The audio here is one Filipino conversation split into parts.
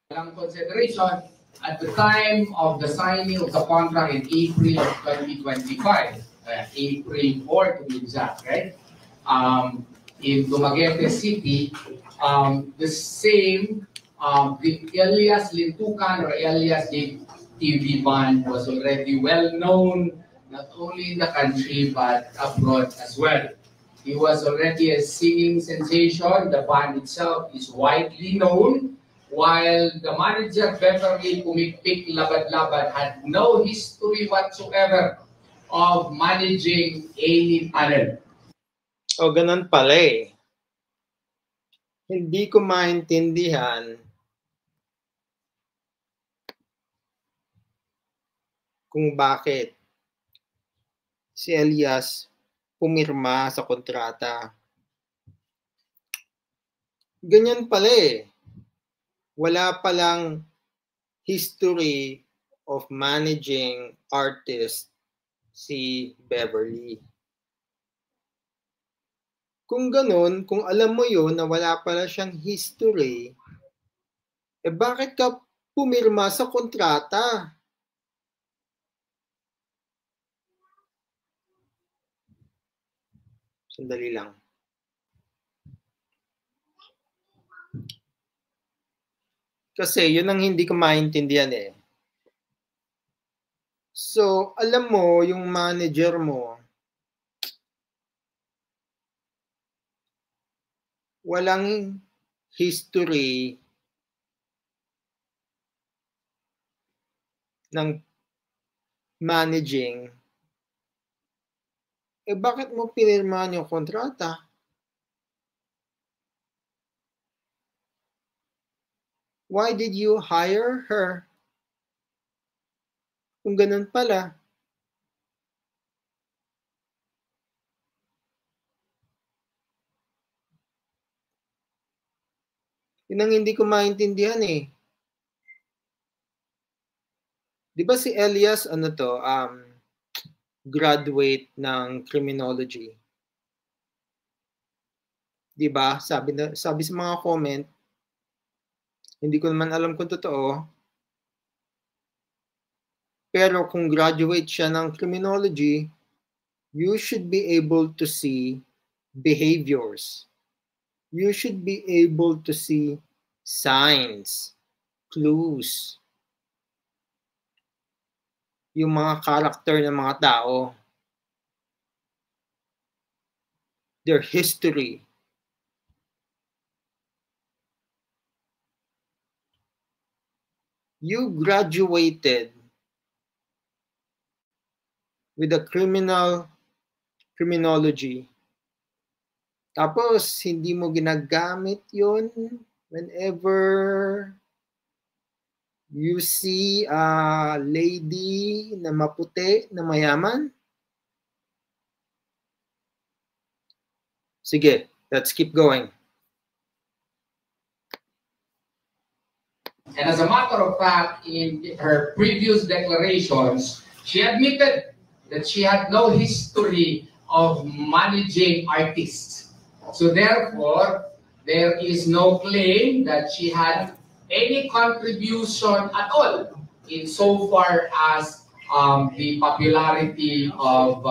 consideration at the time of the signing of the contract in April of 2025, April 4 to be exact, right? In Dumaguete City, the same, the Elias Lintukan or Elias TV band was already well known, not only in the country but abroad as well. He was already a singing sensation. The band itself is widely known, while the manager Beverly Pumikpik Labad-Labad had no history whatsoever of managing any talent. O, ganun pala eh. Hindi ko maintindihan kung bakit si Elias pumirma sa kontrata. Ganyan pala eh. Wala palang history of managing artist si Beverly. Kung ganun, kung alam mo yun na wala pala siyang history, eh bakit ka pumirma sa kontrata? Sandali lang. Kasi yun ang hindi ko maintindihan eh. So, alam mo, yung manager mo, walang history ng managing, eh bakit mo pinirmahan yung kontrata? Why did you hire her? Kung ganun pala. Yun ang hindi ko maintindihan eh. Di ba si Elias, ano to, graduate ng criminology? Di ba? Sabi sa mga comment, hindi ko naman alam kung totoo. Pero kung graduate siya ng criminology, you should be able to see behaviors. You should be able to see signs, clues, yung mga character ng mga tao, their history. You graduated with a criminology. Tapos, hindi mo ginagamit yun whenever you see a lady na maputi, na mayaman. Sige, let's keep going. And as a matter of fact, in her previous declarations, she admitted that she had no history of managing artists. So therefore, there is no claim that she had any contribution at all in so far as the popularity of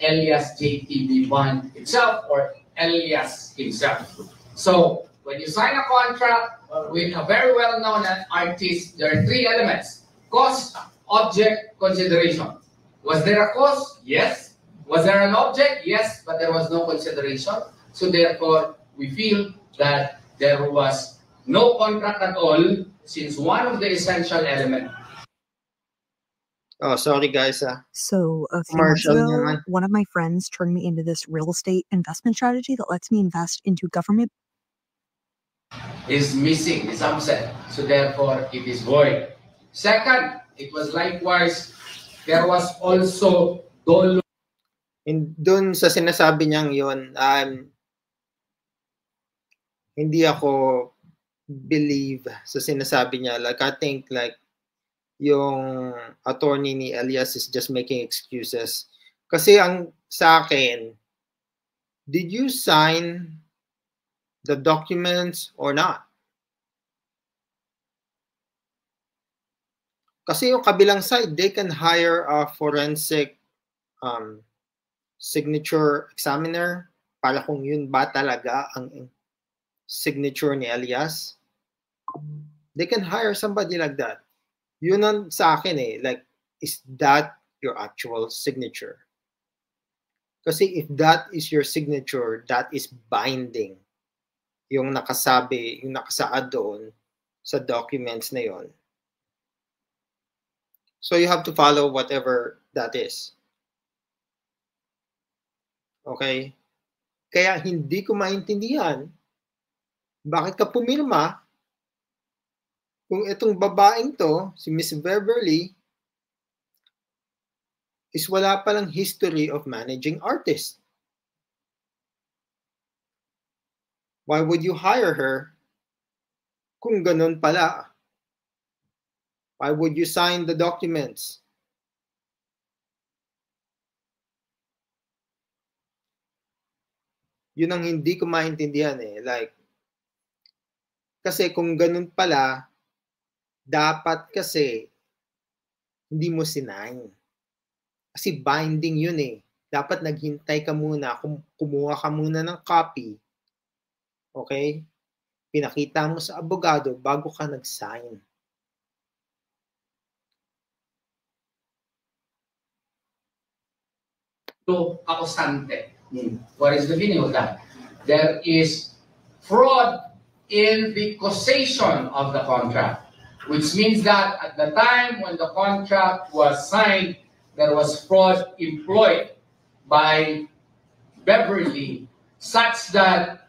Elias JTV Band itself or Elias himself. So when you sign a contract with a very well-known artist, there are three elements: cost, object, consideration. Was there a cost? Yes. Was there an object? Yes, but there was no consideration. So therefore, we feel that there was no contract at all, since one of the essential elements. Oh, sorry guys. So a few months ago, one of my friends turned me into this real estate investment strategy that lets me invest into government. Is missing, is absent. So therefore, it is void. Second, it was likewise, there was also dolo. And dun sa sinasabi niyang yun, hindi ako believe sa sinasabi niya. Like, I think like yung attorney ni Elias is just making excuses. Kasi ang sa akin, did you sign the documents or not? Kasi yung kabilang side, they can hire a forensic signature examiner para kung yun ba talaga ang signature ni Elias. They can hire somebody like that. Yun ang sa akin eh, like, is that your actual signature? Kasi if that is your signature, that is binding. Yung nakasabi, yung nakasaad doon sa documents na yon. So you have to follow whatever that is. Okay? Kaya hindi ko maintindihan bakit ka pumirma kung itong babaeng to, si Miss Beverly, is wala palang history of managing artists. Why would you hire her kung ganun pala? Why would you sign the documents? Yun ang hindi ko maintindihan eh. Like, kasi kung ganun pala, dapat kasi hindi mo sinign. Kasi binding yun eh. Dapat naghintay ka muna, kumuha ka muna ng copy. Okay? Pinakita mo sa abogado bago ka nag-sign. To akosante. What is the meaning of that? There is fraud in the causation of the contract, which means that at the time when the contract was signed, there was fraud employed by Beverly, such that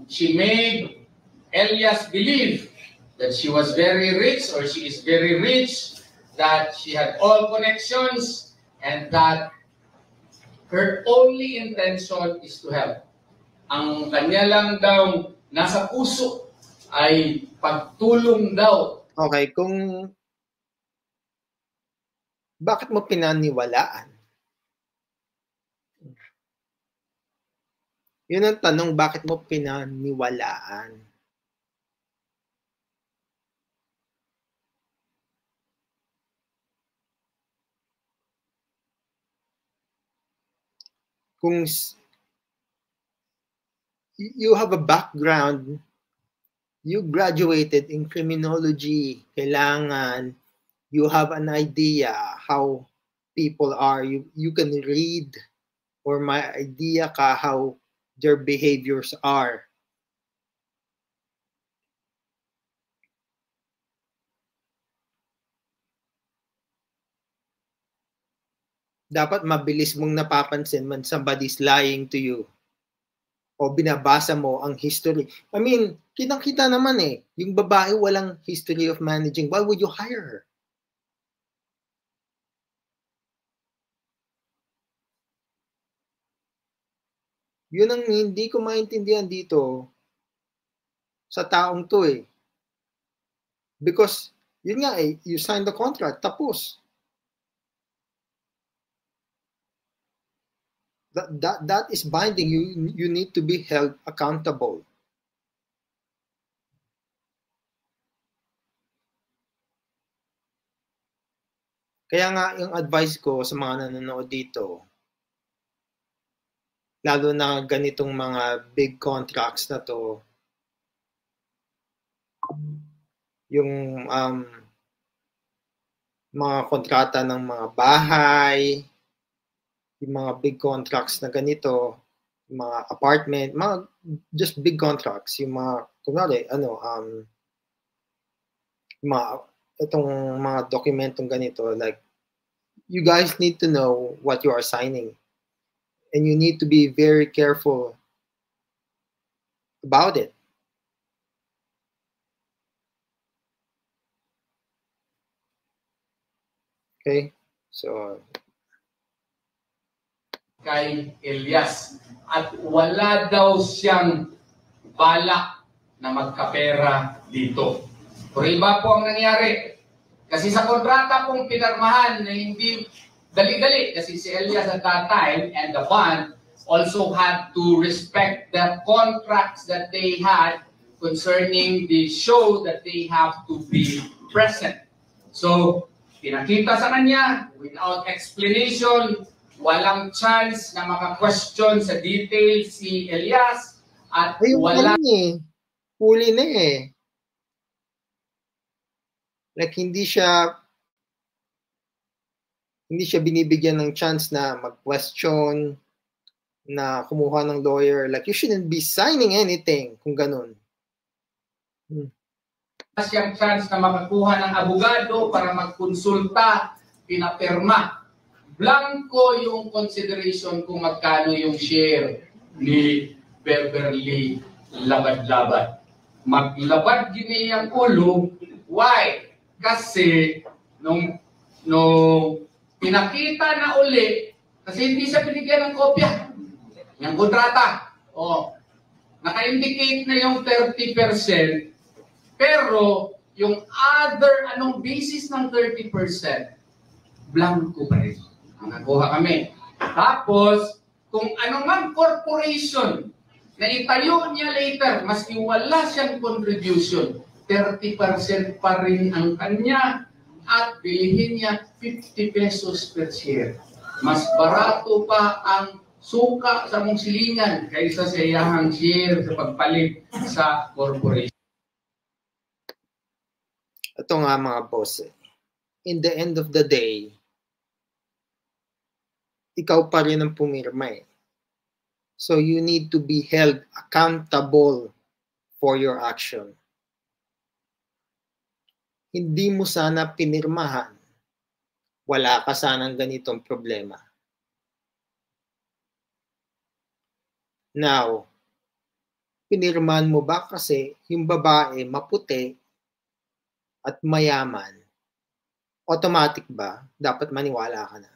she made Elias believe that she was very rich, or she is very rich, that she had all connections, and that her only intention is to help. Ang kanya lang daw nasa puso ay pagtulong daw. Okay, kung bakit mo pinaniwalaan? Yun ang tanong, bakit mo pinaniwalaan? Kung you have a background, you graduated in criminology, kailangan you have an idea how people are. You can read or may idea ka how their behaviors are. Dapat mabilis mong napapansin when somebody's lying to you. O binabasa mo ang history. I mean, kitang-kita naman eh. Yung babae walang history of managing. Why would you hire her? Yun ang hindi ko maintindihan dito sa taong to eh. Because, yun nga eh, you sign the contract, tapos. That is binding. You need to be held accountable. Kaya nga yung advice ko sa mga nanonood dito, lalo na ganitong mga big contracts na to, yung mga kontrata ng mga bahay, yung mga big contracts na ganito, yung mga apartment, mga just big contracts, yung mga, kunwari, itong mga dokumentong ganito, like, you guys need to know what you are signing. And you need to be very careful about it. Okay? So, kay Elias. At wala daw siyang balak na magkapera dito. Pero iba po ang nangyari. Kasi sa kontrata pong pinarmahan na hindi dali-dali, kasi si Elias at that time and the bond also had to respect the contracts that they had concerning the show that they have to be present. So, pinakita sa kanya without explanation, walang chance na maka-question sa details si Elias at wala huli na eh. Like hindi siya binibigyan ng chance na mag-question, na kumuha ng lawyer. Like you shouldn't be signing anything kung ganun. Siyang chance na makakuha ng abogado para magkonsulta, pinapirma. Blanco yung consideration kung magkano yung share ni Beverly Labad-Labad. Maglabad gini ang ulo. Why? Kasi nung pinakita na uli, kasi hindi siya binigyan ng kopya. Yung kontrata. Naka-indicate na yung 30%, pero yung other, basis ng 30%, blanco pa rin. Nakuha kami. Tapos, kung anumang corporation na itayo niya later, maski wala siyang contribution, 30% pa rin ang kanya at bilihin niya 50 pesos per share. Mas barato pa ang suka sa mong silingan kaysa sa iyahang share sa pagpalit sa corporation. Ito nga mga boss, in the end of the day, ikaw pa rin ang pumirma eh. So you need to be held accountable for your action. Hindi mo sana pinirmahan, wala ka sanang ganitong problema. Now, pinirmahan mo ba kasi yung babae maputi at mayaman, automatic ba dapat maniwala ka na?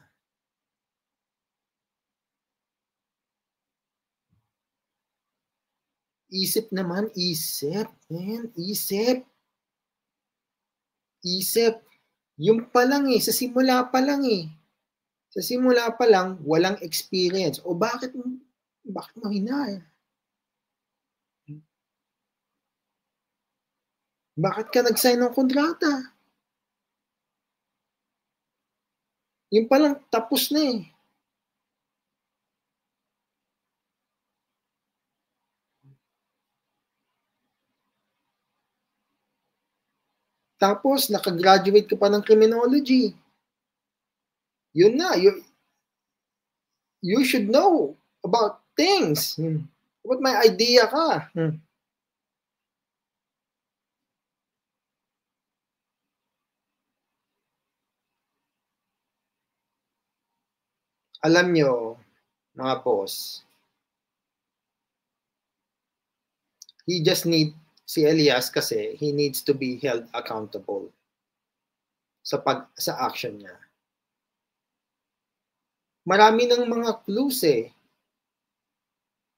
Isip naman, isip. Man, isip. Isip. Yung pa lang eh, sa simula pa lang eh. Sa simula pa lang, walang experience. O bakit mo hinaya? Bakit ka nag-sign ng kontrata? Yung pa lang, tapos na eh. Tapos, nakagraduate ka pa ng criminology. Yun na. You should know about things. Dapat may idea ka. Alam nyo, mga boss, si Elias kasi, he needs to be held accountable sa action niya. Marami ng mga clues eh.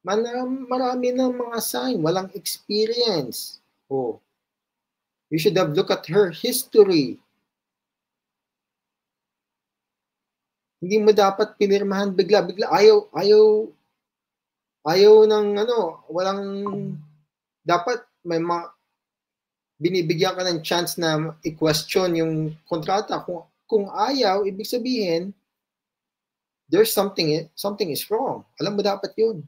Marami ng mga sign, walang experience. You should have looked at her history. Hindi mo dapat pinirmahan bigla-bigla. Ayaw ng walang, dapat may binibigyan ka ng chance na i-question yung kontrata. Kung ayaw, ibig sabihin, there's something is wrong. Alam mo dapat yun.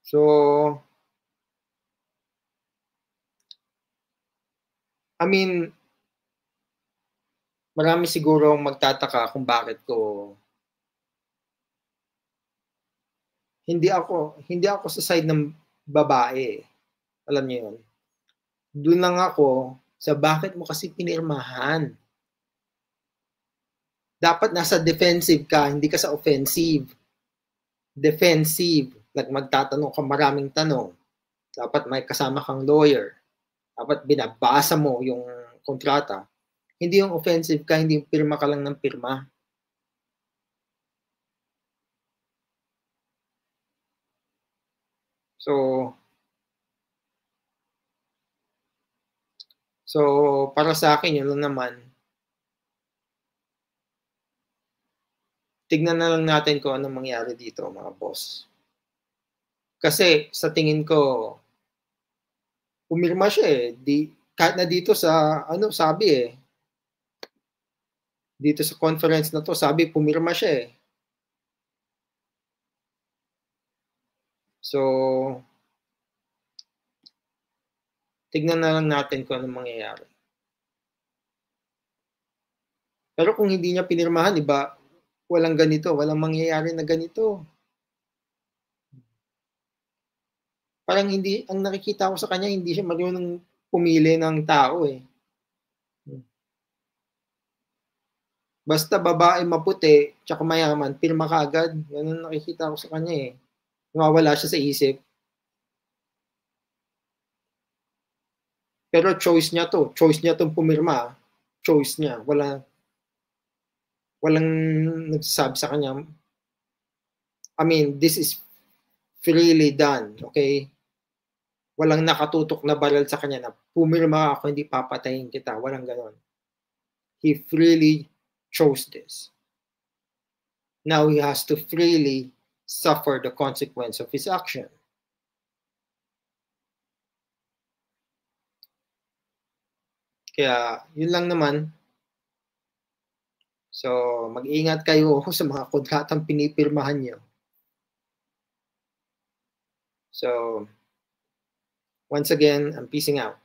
So, I mean, marami siguro magtataka kung bakit ko hindi ako sa side ng babae. Alam niyo yun. Doon lang ako sa bakit mo kasi pinirmahan. Dapat nasa defensive ka, hindi ka sa offensive. Defensive. Like magtatanong ka maraming tanong. Dapat may kasama kang lawyer. Dapat binabasa mo yung kontrata. Hindi yung offensive ka, hindi yung pirma ka lang ng pirma. So para sa akin, yun lang naman. Tignan na lang natin kung anong mangyari dito, mga boss. Kasi sa tingin ko, pumirma siya eh. Kahit na dito sa, sabi eh, dito sa conference na to, sabi pumirma siya eh. So, tignan na lang natin kung anong mangyayari. Pero kung hindi niya pinirmahan, iba, walang ganito, walang mangyayari na ganito. Parang hindi, ang nakikita ko sa kanya, hindi siya marunong pumili ng tao eh. Basta babae maputi, tsaka mayaman, pirma ka agad. Yan ang nakikita ko sa kanya eh. Nawawala siya sa isip. Pero choice niya to. Choice niya tong pumirma. Choice niya. Walang nagsasabi sa kanya. I mean, this is freely done. Okay? Walang nakatutok na baril sa kanya na pumirma ako, hindi papatayin kita. Walang ganon. He freely chose this. Now he has to freely suffer the consequence of his action. Kaya, yun lang naman. So, mag-ingat kayo sa mga kontratang pinipirmahan nyo. So, once again, I'm peacing out.